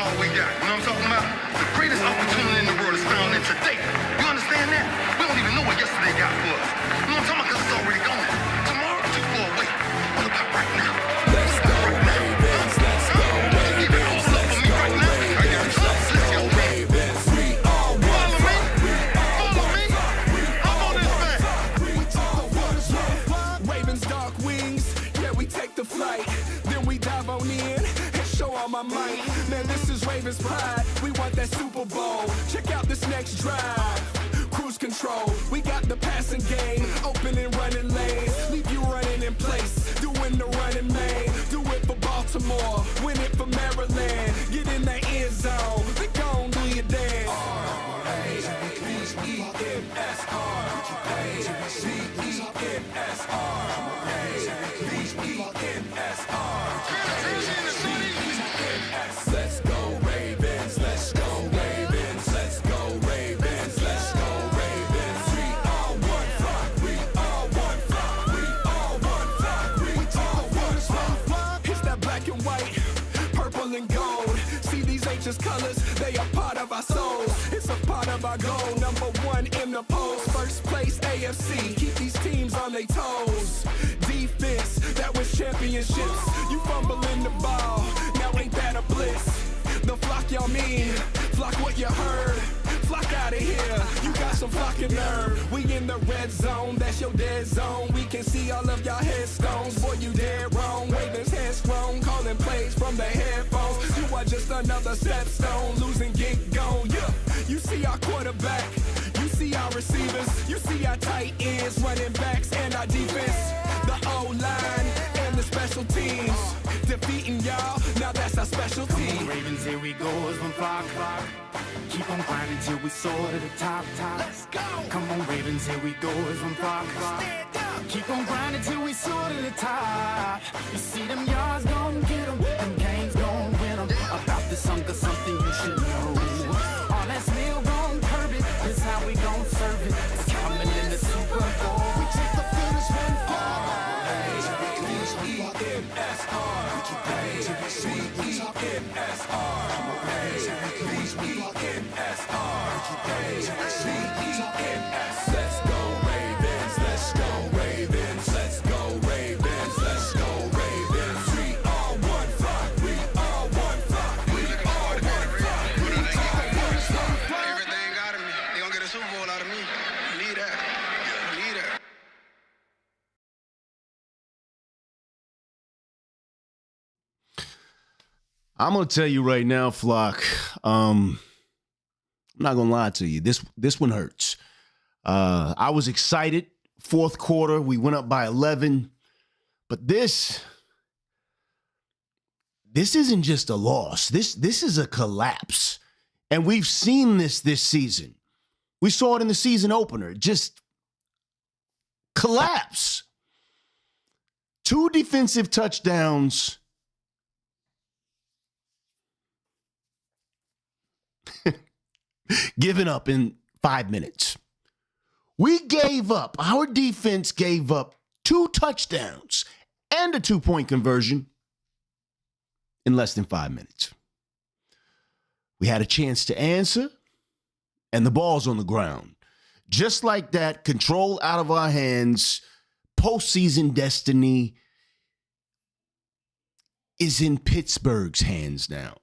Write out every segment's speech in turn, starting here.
all we got. You know what I'm talking about? The greatest opportunity in the world is found in today. You understand that? We don't even know what yesterday got for us. You know what I'm talking about? Because it's already gone. Tomorrow too far away. What about right now? Let's go, Ravens. Let's go, Ravens. Let's go, Ravens. Let's go, Ravens. We all one. Follow me. I'm on this man. Ravens dark wings. Yeah, we take the flight. Then we dive on in and show all my might. Man, this is Ravens pride. We want that Super Bowl. Check out this next drive. Cruise control. We got the passing game. Open and running lanes. Leave you running in place. Doing the running main. Do it for Baltimore. Win it for Maryland. Get in that end zone. They gon' do your dance. Let's go Ravens, let's go Ravens, let's go Ravens, let's go Ravens. We all one flock, we all one flock, we all one flock, we all one flock. It's that black and white, purple and gold. See these ain't just colors, they are part of our souls. It's a part of our goal, number one in the polls. First place AFC, keep these teams on their toes. Defense, that was championships. You fumbling the ball, now ain't that a bliss? The flock y'all mean, flock what you heard. Flock out of here, you got some flocking nerve. We in the red zone, that's your dead zone. We can see all of y'all headstones. Boy, you dead wrong. Ravens headstrong, calling plays from the headphones. You are just another stepstone, losing get gone. Yeah, you see our quarterback, you see our receivers, you see our tight ends, running backs, and our defense. The O-line and the special teams defeating y'all, now that's our special team. Come on, Ravens, here we go as one flock. Keep on grinding till we soar to the top. Let's go. Come on, Ravens, here we go as one flock. Keep on grinding till we soar to the top. You see them yards, gon' get them. Them games gon' win them. About this hunger, something you should know. All that meal gon' curb it. This how we gon' serve it. It's coming in the Super Bowl. We take the finish one far. H-E-N-S-R. Let's go Ravens, let's go Ravens, let's go Ravens, let's go Ravens. We all one flock, we all one flock, we all one flock, we all one flock. Everything out of me. They gonna get a Super Bowl out of me. Believe that. Believe that. I'm gonna tell you right now, Flock. I'm not gonna lie to you. This one hurts. I was excited. Fourth quarter, we went up by 11, but this isn't just a loss. This is a collapse, and we've seen this season. We saw it in the season opener. Just collapse. 2 defensive touchdowns. Given up in 5 minutes. Our defense gave up 2 touchdowns and a 2-point conversion in less than 5 minutes. We had a chance to answer, and the ball's on the ground. Just like that, control out of our hands, postseason destiny is in Pittsburgh's hands now.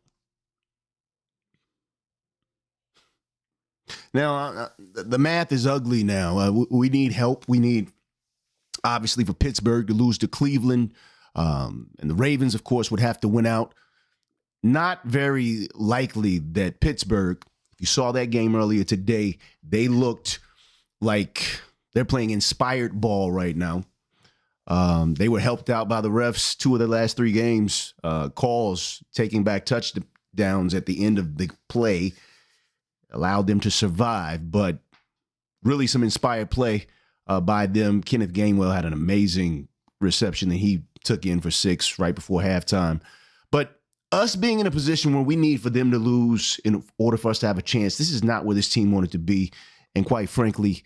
Now, the math is ugly now. We need help. We need, obviously, for Pittsburgh to lose to Cleveland. And the Ravens, of course, would have to win out. Not very likely that Pittsburgh, if you saw that game earlier today, they looked like they're playing inspired ball right now. They were helped out by the refs. 2 of their last 3 games, calls taking back touchdowns at the end of the play allowed them to survive, but really some inspired play by them. Kenneth Gainwell had an amazing reception that he took in for 6 right before halftime. But us being in a position where we need for them to lose in order for us to have a chance, this is not where this team wanted to be. And quite frankly,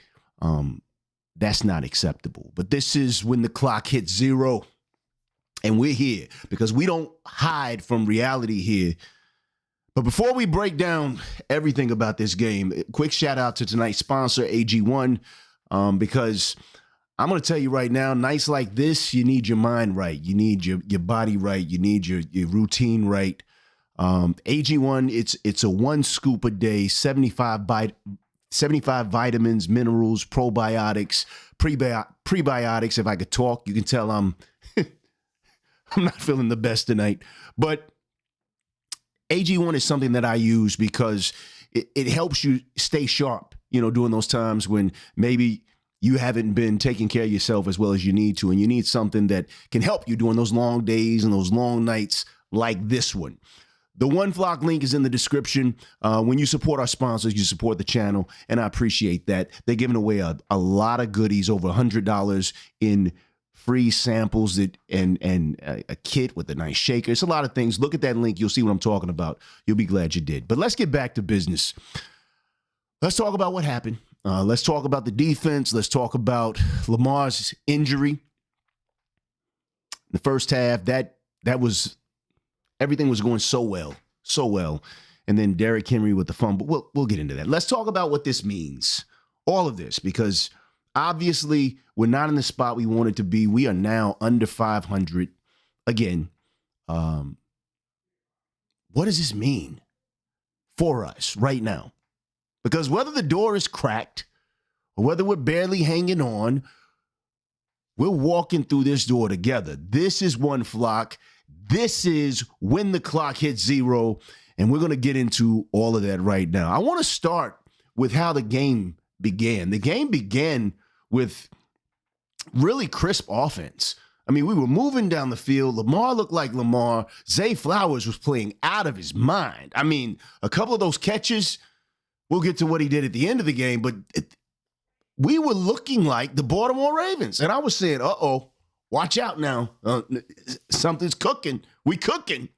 that's not acceptable. But this is when the clock hits 0 and we're here because we don't hide from reality here. But before we break down everything about this game, quick shout out to tonight's sponsor, AG1, because I'm going to tell you right now, nights like this, you need your mind right. You need your body right. You need your routine right. AG1, it's a 1 scoop a day, 75 vitamins, minerals, probiotics, prebiotics. If I could talk, you can tell I'm not feeling the best tonight. But AG1 is something that I use because it helps you stay sharp, during those times when maybe you haven't been taking care of yourself as well as you need to, and you need something that can help you during those long days and those long nights like this one. The One Flock link is in the description. When you support our sponsors, you support the channel, and I appreciate that. They're giving away a lot of goodies, over $100 in free samples and a kit with a nice shaker. It's a lot of things. Look at that link. You'll see what I'm talking about. You'll be glad you did. But let's get back to business. Let's talk about what happened. Let's talk about the defense. Let's talk about Lamar's injury. In the first half, that was everything was going so well. And then Derrick Henry with the fumble. We'll get into that. Let's talk about what this means. All of this, because obviously we're not in the spot we wanted to be. We are now under 500. Again, what does this mean for us right now? Because whether the door is cracked or whether we're barely hanging on, we're walking through this door together. This is One Flock. This is when the clock hits 0, and we're going to get into all of that right now. I want to start with how the game began. The game began with really crisp offense. I mean, we were moving down the field. Lamar looked like Lamar. Zay Flowers was playing out of his mind. I mean, a couple of those catches, we'll get to what he did at the end of the game, but we were looking like the Baltimore Ravens. And I was saying, watch out now. Something's cooking. We cooking.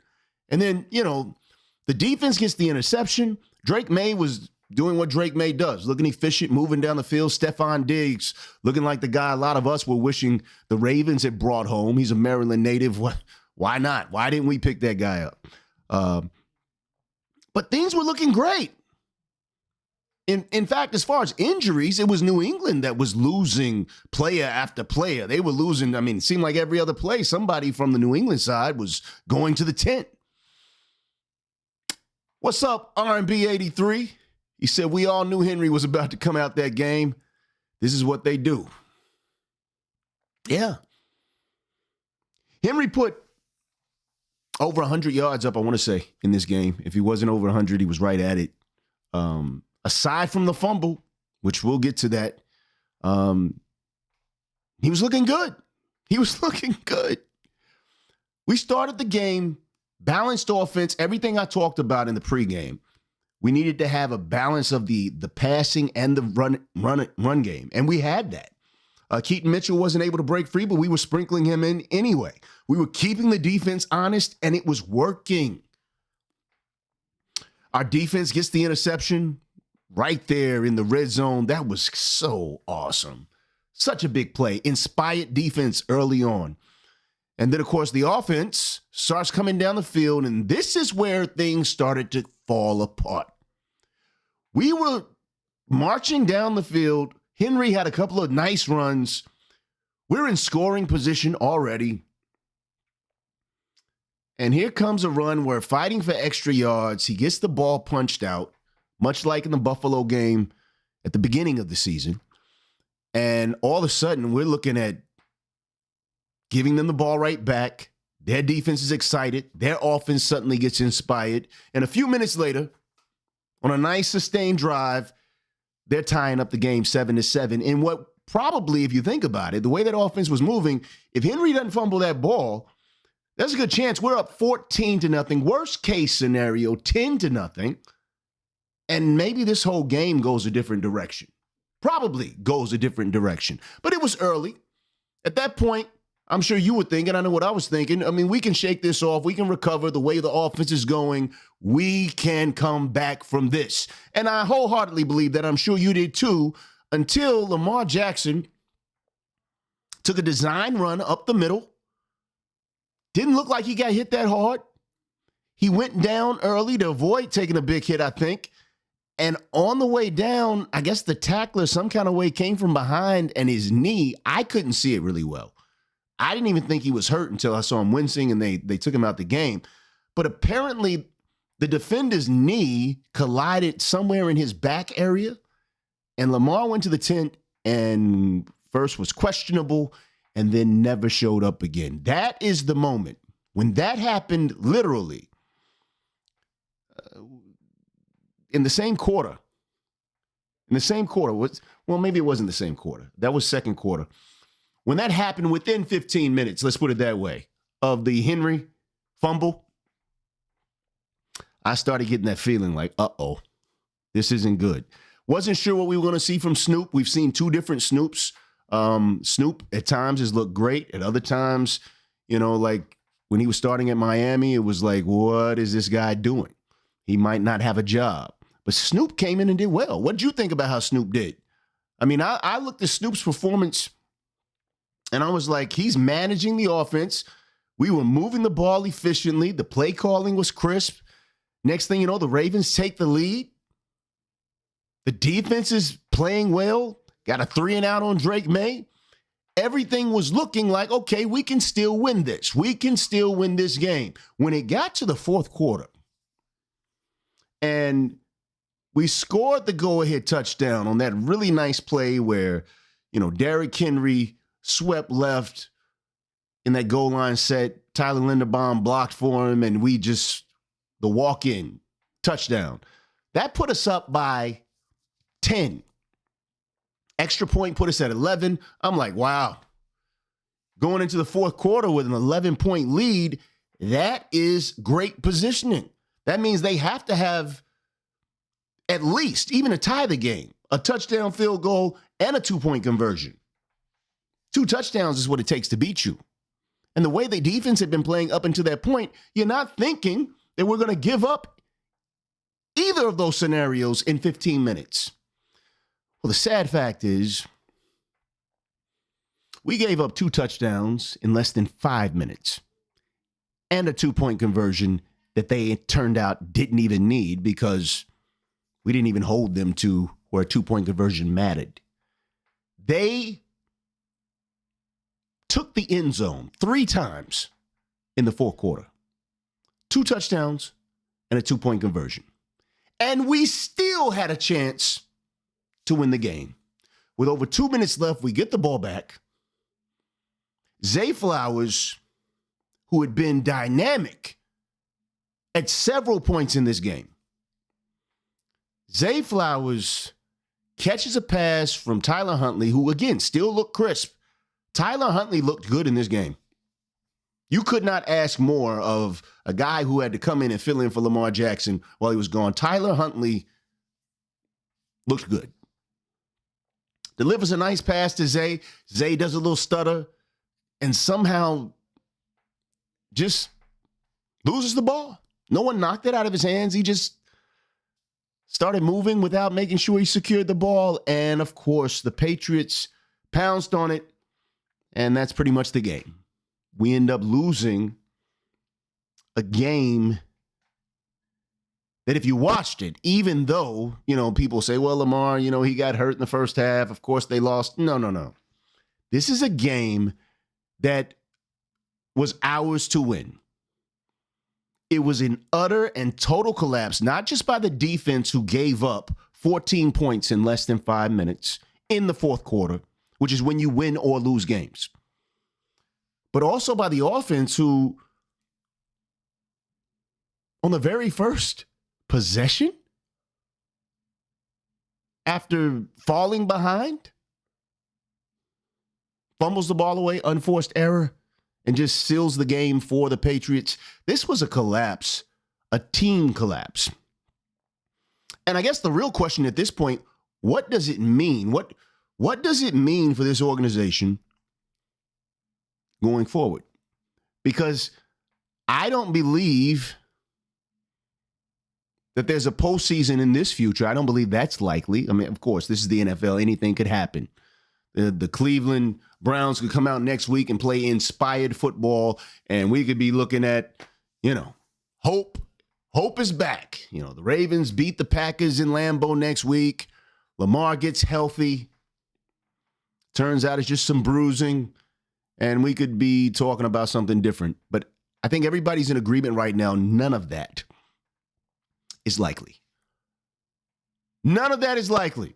And then, the defense gets the interception. Drake May was doing what Drake May does, looking efficient, moving down the field. Stephon Diggs looking like the guy a lot of us were wishing the Ravens had brought home. He's a Maryland native. Why not? Why didn't we pick that guy up? But things were looking great. In fact, as far as injuries, it was New England that was losing player after player. They were losing. I mean, it seemed like every other play, somebody from the New England side was going to the tent. What's up, R&B 83? He said, we all knew Henry was about to come out that game. This is what they do. Yeah. Henry put over 100 yards up, I want to say, in this game. If he wasn't over 100, he was right at it. Aside from the fumble, which we'll get to that, he was looking good. We started the game, balanced offense, everything I talked about in the pregame. We needed to have a balance of the passing and the run game, and we had that. Keaton Mitchell wasn't able to break free, but we were sprinkling him in anyway. We were keeping the defense honest, and it was working. Our defense gets the interception right there in the red zone. That was so awesome. Such a big play. Inspired defense early on. And then, of course, the offense starts coming down the field, and this is where things started to fall apart. We were marching down the field. Henry had a couple of nice runs. We're in scoring position already. And here comes a run where fighting for extra yards, he gets the ball punched out, much like in the Buffalo game at the beginning of the season. And all of a sudden, we're looking at giving them the ball right back. Their defense is excited. Their offense suddenly gets inspired. And a few minutes later, on a nice sustained drive, they're tying up the game 7-7. In what probably, if you think about it, the way that offense was moving, if Henry doesn't fumble that ball, there's a good chance we're up 14-0. Worst case scenario, 10-0. And maybe this whole game goes a different direction. Probably goes a different direction. But it was early. At that point, I'm sure you were thinking, I know what I was thinking. I mean, we can shake this off. We can recover the way the offense is going. We can come back from this. And I wholeheartedly believe that. I'm sure you did too, until Lamar Jackson took a design run up the middle. Didn't look like he got hit that hard. He went down early to avoid taking a big hit, I think. And on the way down, I guess the tackler some kind of way came from behind, and his knee, I couldn't see it really well. I didn't even think he was hurt until I saw him wincing and they took him out the game. But apparently the defender's knee collided somewhere in his back area, and Lamar went to the tent and first was questionable and then never showed up again. That is the moment. When that happened, literally, in the same quarter, maybe it wasn't the same quarter. That was second quarter. When that happened within 15 minutes, let's put it that way, of the Henry fumble, I started getting that feeling like, uh-oh, this isn't good. Wasn't sure what we were going to see from Snoop. We've seen two different Snoops. Snoop at times has looked great. At other times, like when he was starting at Miami, it was like, what is this guy doing? He might not have a job. But Snoop came in and did well. What did you think about how Snoop did? I mean, I looked at Snoop's performance and I was like, he's managing the offense. We were moving the ball efficiently. The play calling was crisp. Next thing you know, the Ravens take the lead. The defense is playing well. Got a 3-and-out on Drake May. Everything was looking like, okay, we can still win this. We can still win this game. When it got to the fourth quarter and we scored the go-ahead touchdown on that really nice play where, Derrick Henry swept left in that goal line set. Tyler Linderbaum blocked for him, and the walk-in touchdown. That put us up by 10. Extra point put us at 11. I'm like, wow. Going into the fourth quarter with an 11-point lead, that is great positioning. That means they have to have at least, even to tie the game, a touchdown field goal and a 2-point conversion. 2 touchdowns is what it takes to beat you. And the way the defense had been playing up until that point, you're not thinking that we're going to give up either of those scenarios in 15 minutes. Well, the sad fact is we gave up 2 touchdowns in less than 5 minutes and a 2-point conversion that they, it turned out, didn't even need because we didn't even hold them to where a 2-point conversion mattered. They took the end zone 3 times in the fourth quarter. 2 touchdowns and a 2-point conversion. And we still had a chance to win the game. With over 2 minutes left, we get the ball back. Zay Flowers, who had been dynamic at several points in this game, Zay Flowers catches a pass from Tyler Huntley, who, again, still looked crisp. Tyler Huntley looked good in this game. You could not ask more of a guy who had to come in and fill in for Lamar Jackson while he was gone. Tyler Huntley looked good. Delivers a nice pass to Zay. Zay does a little stutter and somehow just loses the ball. No one knocked it out of his hands. He just started moving without making sure he secured the ball. And, of course, the Patriots pounced on it, and that's pretty much the game. We end up losing a game that if you watched it, even though, people say, well, Lamar, he got hurt in the first half. Of course, they lost. No. This is a game that was ours to win. It was an utter and total collapse, not just by the defense who gave up 14 points in less than 5 minutes in the fourth quarter, which is when you win or lose games, but also by the offense who, on the very first possession, after falling behind, fumbles the ball away, unforced error, and just seals the game for the Patriots. This was a collapse, a team collapse. And I guess the real question at this point, what does it mean? What does it mean for this organization going forward? Because I don't believe that there's a postseason in this future. I don't believe that's likely. I mean, of course, this is the NFL. Anything could happen. The Cleveland Browns could come out next week and play inspired football, and we could be looking at, hope hope is back. You know, the Ravens beat the Packers in Lambeau next week. Lamar gets healthy. Turns out it's just some bruising, and we could be talking about something different. But I think everybody's in agreement right now. None of that is likely. None of that is likely.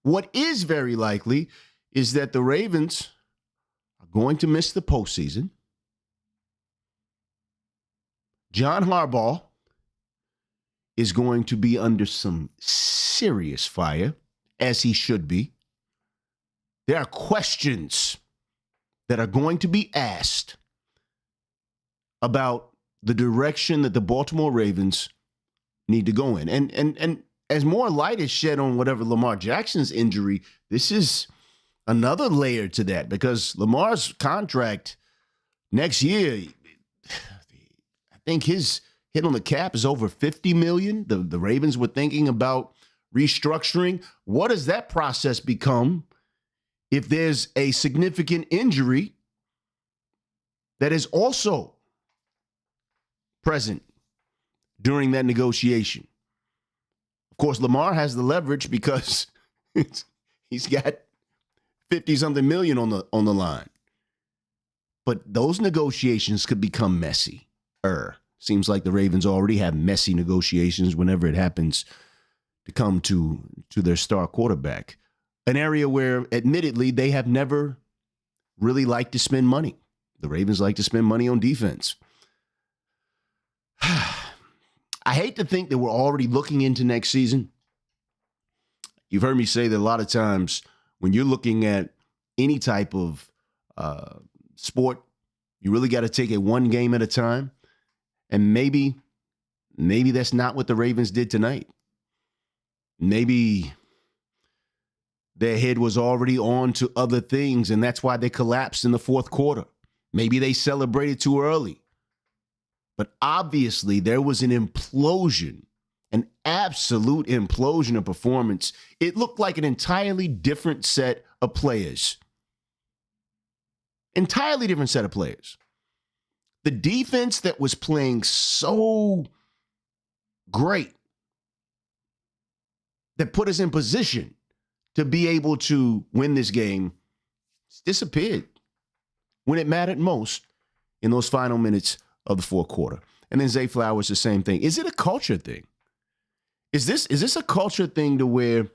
What is very likely is that the Ravens are going to miss the postseason. John Harbaugh is going to be under some serious fire, as he should be. There are questions that are going to be asked about the direction that the Baltimore Ravens need to go in. And as more light is shed on whatever Lamar Jackson's injury, this is another layer to that, because Lamar's contract next year, I think his hit on the cap is over $50 million. The Ravens were thinking about restructuring. What does that process become if there's a significant injury that is also present during that negotiation? Of course, Lamar has the leverage because he's got 50-something million on the line. But those negotiations could become messy. Seems like the Ravens already have messy negotiations whenever it happens to come to their star quarterback. An area where, admittedly, they have never really liked to spend money. The Ravens like to spend money on defense. I hate to think that we're already looking into next season. You've heard me say that a lot of times when you're looking at any type of sport, you really got to take it one game at a time. And maybe that's not what the Ravens did tonight. Maybe their head was already on to other things, and that's why they collapsed in the fourth quarter. Maybe they celebrated too early. But obviously, there was an implosion, an absolute implosion of performance. It looked like an entirely different set of players. Entirely different set of players. The defense that was playing so great, that put us in position to be able to win this game, disappeared when it mattered most in those final minutes of the fourth quarter. And then Zay Flowers, the same thing. Is it a culture thing? Is this a culture thing to where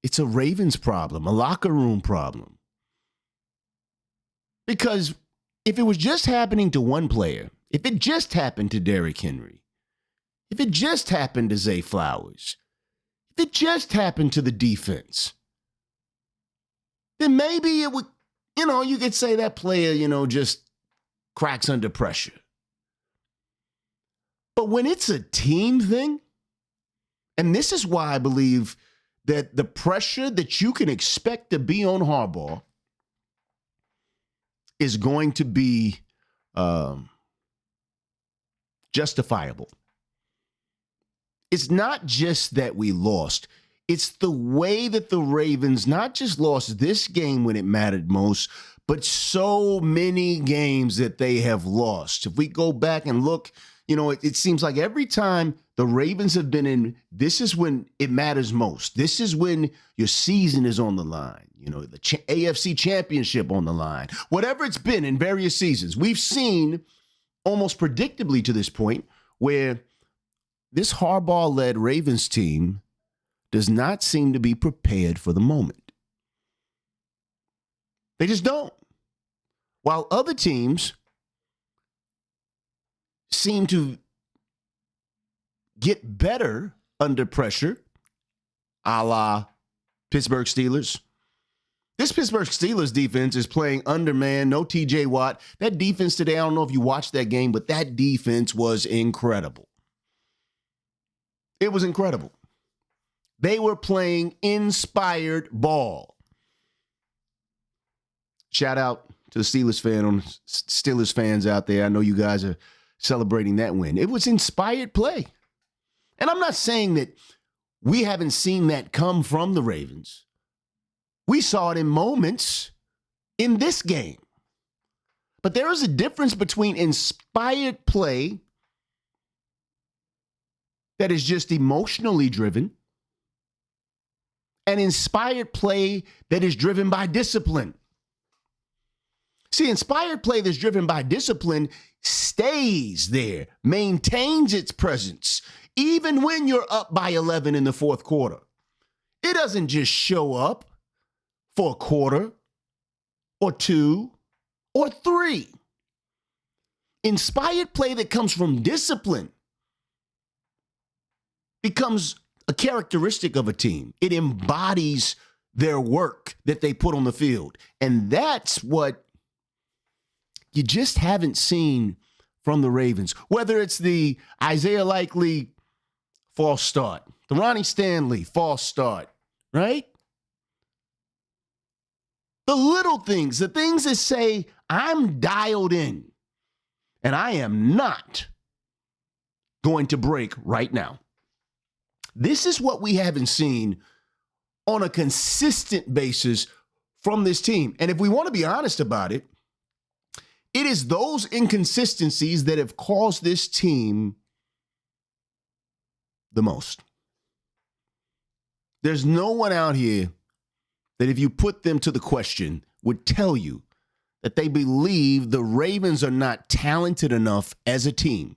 it's a Ravens problem, a locker room problem? Because if it was just happening to one player, if it just happened to Derrick Henry, if it just happened to Zay Flowers, if it just happened to the defense, then maybe it would, you could say that player, just cracks under pressure. But when it's a team thing, and this is why I believe that the pressure that you can expect to be on Harbaugh is going to be justifiable. It's not just that we lost. It's the way that the Ravens not just lost this game when it mattered most, but so many games that they have lost. If we go back and look, it seems like every time the Ravens have been in, this is when it matters most. This is when your season is on the line. The AFC Championship on the line. Whatever it's been in various seasons, we've seen almost predictably to this point where this Harbaugh-led Ravens team does not seem to be prepared for the moment. They just don't. While other teams seem to get better under pressure, a la Pittsburgh Steelers. This Pittsburgh Steelers defense is playing undermanned, no TJ Watt. That defense today, I don't know if you watched that game, but that defense was incredible. It was incredible. They were playing inspired ball. Shout out to the Steelers fans out there. I know you guys are celebrating that win. It was inspired play. And I'm not saying that we haven't seen that come from the Ravens. We saw it in moments in this game. But there is a difference between inspired play that is just emotionally driven and inspired play that is driven by discipline. See, inspired play that's driven by discipline stays there, maintains its presence, even when you're up by 11 in the fourth quarter. It doesn't just show up for a quarter or two or three. Inspired play that comes from discipline becomes a characteristic of a team. It embodies their work that they put on the field. And that's what you just haven't seen from the Ravens. Whether it's the Isaiah Likely false start, the Ronnie Stanley false start, right? The little things, the things that say, I'm dialed in and I am not going to break right now. This is what we haven't seen on a consistent basis from this team. And if we want to be honest about it, it is those inconsistencies that have caused this team the most. There's no one out here that if you put them to the question would tell you that they believe the Ravens are not talented enough as a team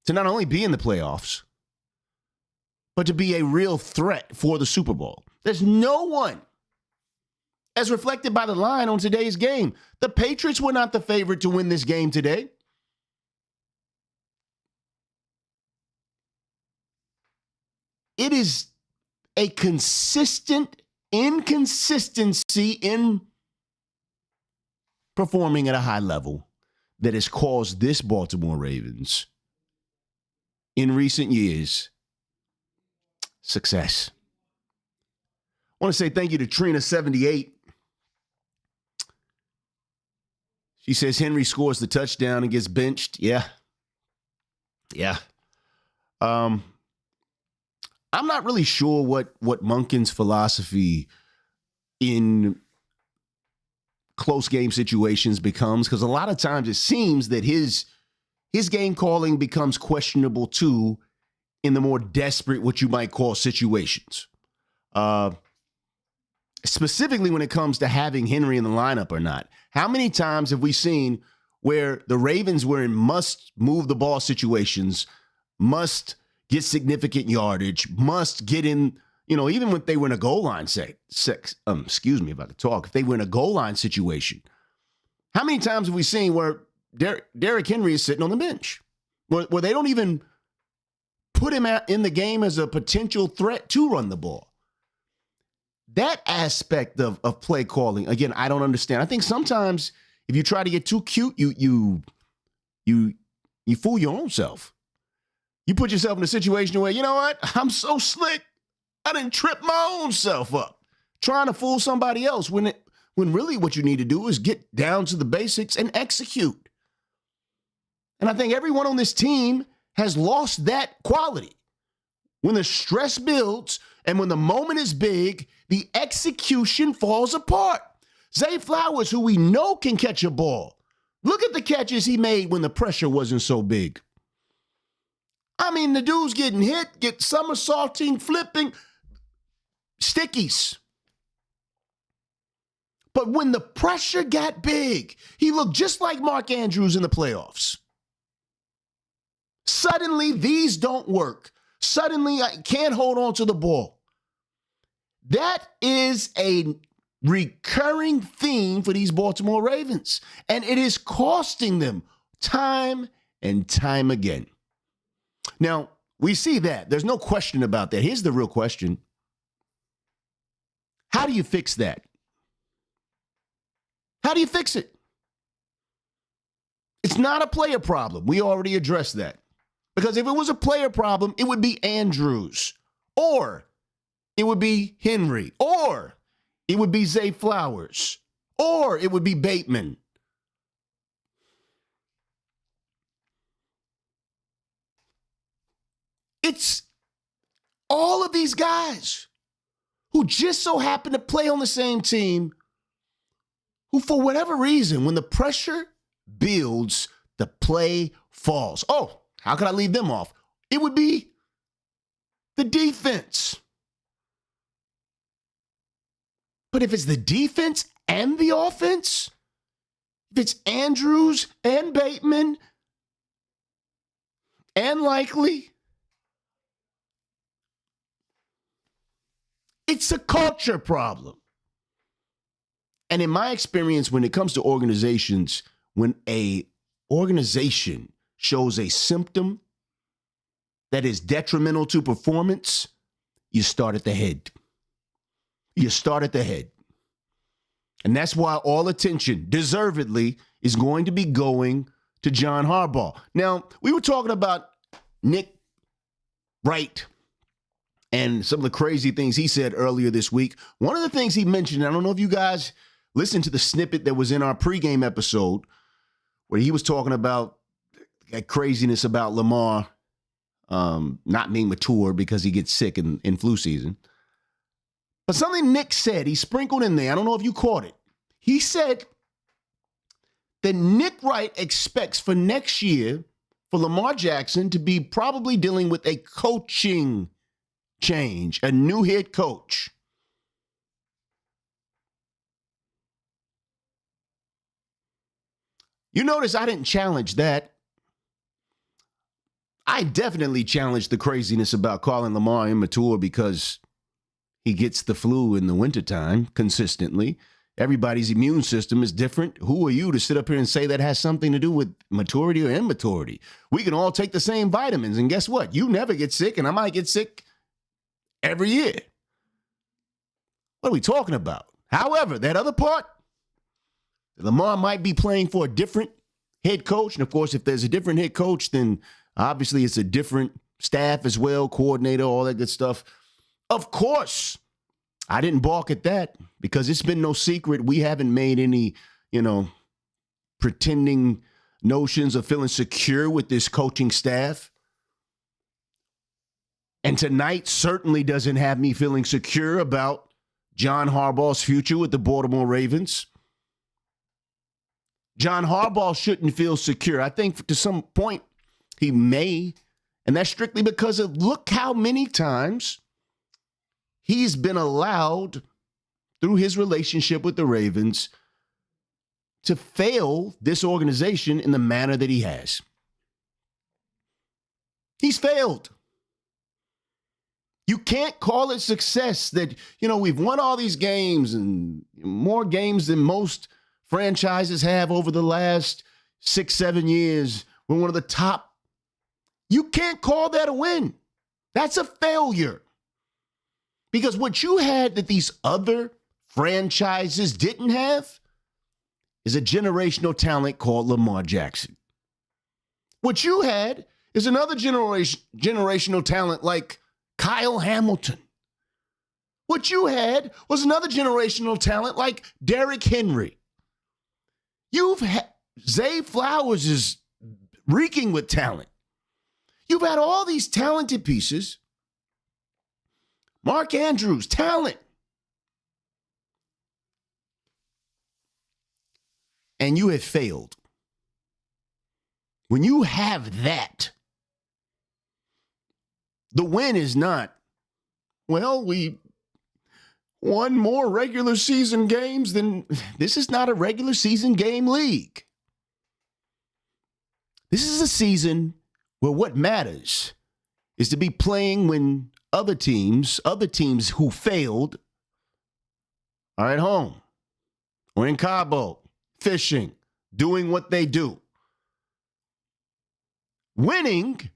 to not only be in the playoffs, but to be a real threat for the Super Bowl. There's no one, as reflected by the line on today's game. The Patriots were not the favorite to win this game today. It is a consistent inconsistency in performing at a high level that has caused this Baltimore Ravens in recent years success. I want to say thank you to Trina78. She says Henry scores the touchdown and gets benched. Yeah. I'm not really sure what Monken's philosophy in close game situations becomes, because a lot of times it seems that his game calling becomes questionable too in the more desperate, what you might call, situations. Specifically when it comes to having Henry in the lineup or not. How many times have we seen where the Ravens were in must move the ball situations, must get significant yardage, must get in, even when they were in a goal line excuse me if I could talk, if they were in a goal line situation. How many times have we seen where Derrick Henry is sitting on the bench, where they don't even put him in the game as a potential threat to run the ball? That aspect of play calling, again, I don't understand. I think sometimes if you try to get too cute, you fool your own self. You put yourself in a situation where, you know what, I'm so slick, I didn't trip my own self up trying to fool somebody else when really what you need to do is get down to the basics and execute. And I think everyone on this team has lost that quality. When the stress builds and when the moment is big, the execution falls apart. Zay Flowers, who we know can catch a ball, look at the catches he made when the pressure wasn't so big. I mean, the dude's getting hit, get somersaulting, flipping, stickies. But when the pressure got big, he looked just like Mark Andrews in the playoffs. Suddenly, these don't work. Suddenly, I can't hold on to the ball. That is a recurring theme for these Baltimore Ravens, and it is costing them time and time again. Now, we see that. There's no question about that. Here's the real question. How do you fix that? How do you fix it? It's not a player problem. We already addressed that. Because if it was a player problem, it would be Andrews, or it would be Henry, or it would be Zay Flowers, or it would be Bateman. It's all of these guys who just so happen to play on the same team who, for whatever reason, when the pressure builds, the play falls. Oh, how could I leave them off? It would be the defense. But if it's the defense and the offense, if it's Andrews and Bateman and Likely, it's a culture problem. And in my experience, when it comes to organizations, when a organization shows a symptom that is detrimental to performance, you start at the head. You start at the head. And that's why all attention, deservedly, is going to be going to John Harbaugh. Now, we were talking about Nick Wright and some of the crazy things he said earlier this week. One of the things he mentioned, I don't know if you guys listened to the snippet that was in our pregame episode, where he was talking about that craziness about Lamar not being mature because he gets sick in flu season. But something Nick said, he sprinkled in there, I don't know if you caught it. He said that Nick Wright expects for next year for Lamar Jackson to be probably dealing with a coaching change, a new head coach. You notice I didn't challenge that. I definitely challenged the craziness about calling Lamar immature because he gets the flu in the wintertime consistently. Everybody's immune system is different. Who are you to sit up here and say that has something to do with maturity or immaturity? We can all take the same vitamins, and guess what? You never get sick, and I might get sick every year. What are we talking about? However, that other part, Lamar might be playing for a different head coach. And, of course, if there's a different head coach, then obviously it's a different staff as well, coordinator, all that good stuff. Of course, I didn't balk at that because it's been no secret. We haven't made any, pretending notions of feeling secure with this coaching staff. And tonight certainly doesn't have me feeling secure about John Harbaugh's future with the Baltimore Ravens. John Harbaugh shouldn't feel secure. I think to some point he may, and that's strictly because of look how many times he's been allowed through his relationship with the Ravens to fail this organization in the manner that he has. He's failed. You can't call it success that, we've won all these games and more games than most franchises have over the last 6-7 years. We're one of the top. You can't call that a win. That's a failure. Because what you had that these other franchises didn't have is a generational talent called Lamar Jackson. What you had is another generational talent like Kyle Hamilton. What you had was another generational talent like Derrick Henry. You've had Zay Flowers is reeking with talent. You've had all these talented pieces. Mark Andrews, talent. And you have failed. When you have that, the win is not, we won more regular season games than, this is not a regular season game league. This is a season where what matters is to be playing when other teams who failed are at home or in Cabo, fishing, doing what they do. Winning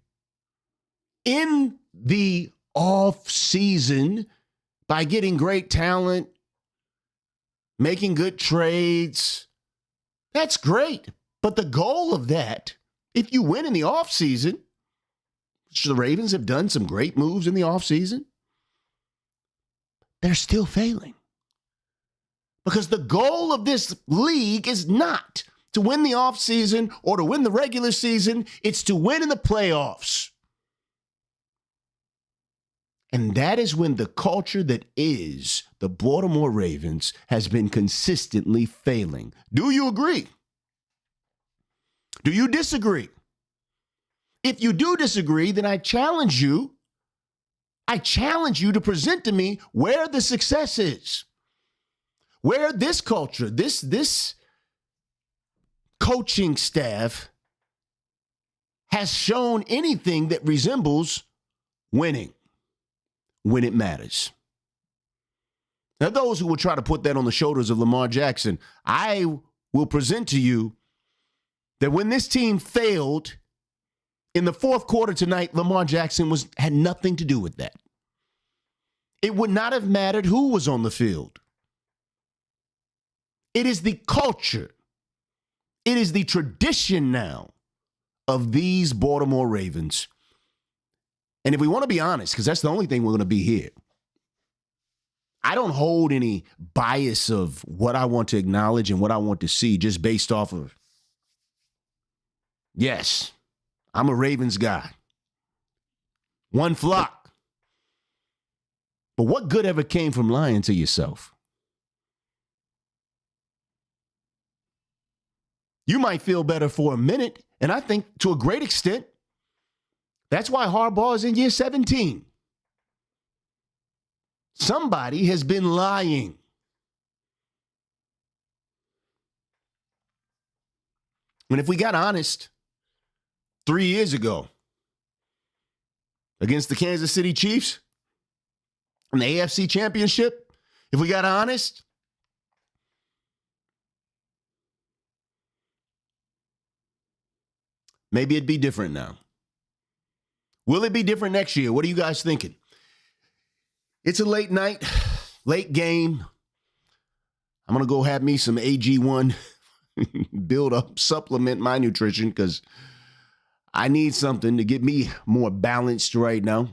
in the off season by getting great talent, making good trades, that's great. But the goal of that, if you win in the off season, which the Ravens have done some great moves in the off season, they're still failing. Because the goal of this league is not to win the off season or to win the regular season. It's to win in the playoffs. And that is when the culture that is the Baltimore Ravens has been consistently failing. Do you agree? Do you disagree? If you do disagree, then I challenge you to present to me where the success is. Where this culture, this coaching staff has shown anything that resembles winning when it matters. Now, those who will try to put that on the shoulders of Lamar Jackson, I will present to you that when this team failed in the fourth quarter tonight, Lamar Jackson had nothing to do with that. It would not have mattered who was on the field. It is the culture. It is the tradition now of these Baltimore Ravens. And if we want to be honest, because that's the only thing we're going to be here, I don't hold any bias of what I want to acknowledge and what I want to see just based off of, yes, I'm a Ravens guy. One flock. But what good ever came from lying to yourself? You might feel better for a minute, and I think to a great extent, that's why Harbaugh is in year 17. Somebody has been lying. And if we got honest 3 years ago against the Kansas City Chiefs in the AFC Championship, if we got honest, maybe it'd be different now. Will it be different next year? What are you guys thinking? It's a late night, late game. I'm going to go have me some AG1, build up, supplement my nutrition because I need something to get me more balanced right now.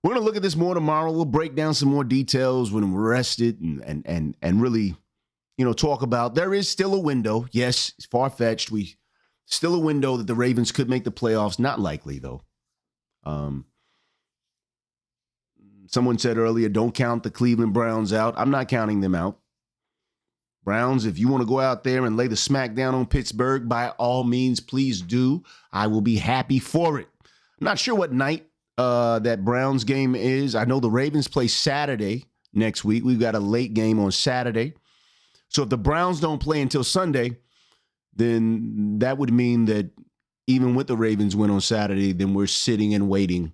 We're going to look at this more tomorrow. We'll break down some more details when we're rested and really, talk about there is still a window. Yes, it's far-fetched. Still a window that the Ravens could make the playoffs. Not likely, though. Someone said earlier, don't count the Cleveland Browns out. I'm not counting them out. Browns, if you want to go out there and lay the smack down on Pittsburgh, by all means, please do. I will be happy for it. I'm not sure what night that Browns game is. I know the Ravens play Saturday next week. We've got a late game on Saturday. So if the Browns don't play until Sunday, then that would mean that even with the Ravens win on Saturday, then we're sitting and waiting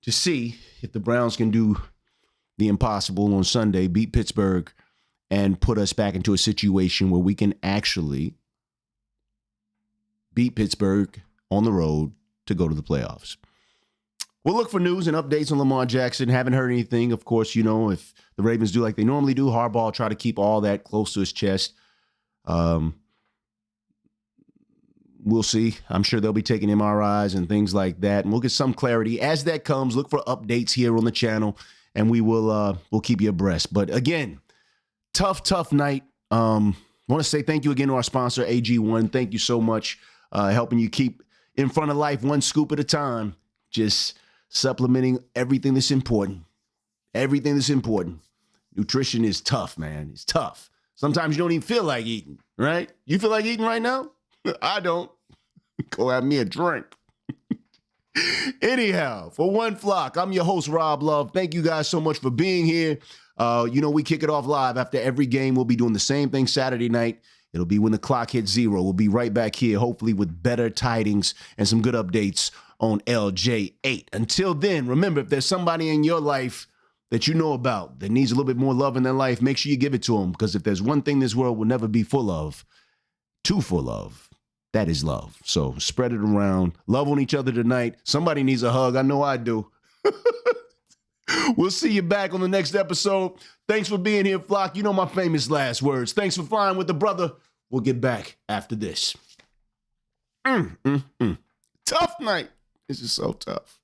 to see if the Browns can do the impossible on Sunday, beat Pittsburgh, and put us back into a situation where we can actually beat Pittsburgh on the road to go to the playoffs. We'll look for news and updates on Lamar Jackson. Haven't heard anything. Of course, if the Ravens do like they normally do, Harbaugh try to keep all that close to his chest. We'll see. I'm sure they'll be taking MRIs and things like that. And we'll get some clarity as that comes. Look for updates here on the channel, and we'll keep you abreast. But again, tough night. I want to say thank you again to our sponsor, AG1. Thank you so much, helping you keep in front of life one scoop at a time. Just supplementing everything that's important. Everything that's important. Nutrition is tough, man. It's tough. Sometimes you don't even feel like eating, right? You feel like eating right now? I don't. Go have me a drink. Anyhow, for One Flock, I'm your host, Rob Love. Thank you guys so much for being here. We kick it off live after every game. We'll be doing the same thing Saturday night. It'll be when the clock hits 0. We'll be right back here, hopefully with better tidings and some good updates on LJ8. Until then, remember, if there's somebody in your life that you know about that needs a little bit more love in their life, make sure you give it to them. Because if there's one thing this world will never be full of, too full of, that is love. So spread it around. Love on each other tonight. Somebody needs a hug. I know I do. We'll see you back on the next episode. Thanks for being here, Flock. You know my famous last words. Thanks for flying with the brother. We'll get back after this. Tough night. This is so tough.